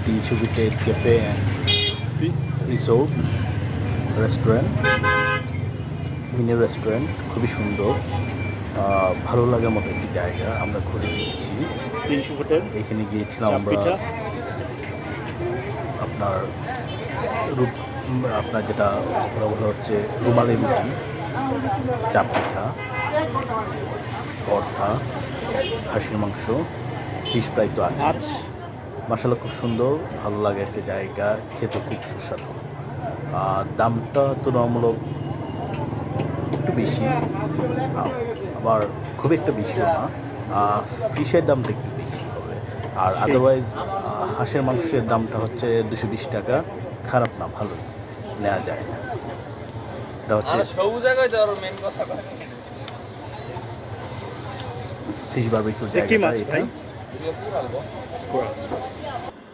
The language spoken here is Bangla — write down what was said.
300 ফিটের cafe and resort restaurant, mini restaurant, খুবই সুন্দর, ভালো লাগার মতো একটি জায়গা। আমরা ঘুরে নিয়েছি 300 ফুটের এখানে গিয়েছিলাম আমরা। আপনার আপনার যেটা ওরা বলা হচ্ছে রুমালি রুটি, চাপ পিঠা, ভর্তা, হাঁসের মাংস, ফিশ ফ্রাই তো আছে। মাশাআল্লাহ খুব সুন্দর, ভালো লাগে একটা জায়গা, খেতে খুব সুস্বাদু। দামটা তুলনামূলক একটু বেশি, আবার খুব একটা বেশিও না। ফিশের দামটা একটু বেশি হবে, আর আদারওয়াইজ হাঁসের মাংসের দামটা হচ্ছে 220 টাকা। খারাপ না, ভালো, নেওয়া যায়। এটা হচ্ছে ফিশ বারবিকিউর জায়গা এটা।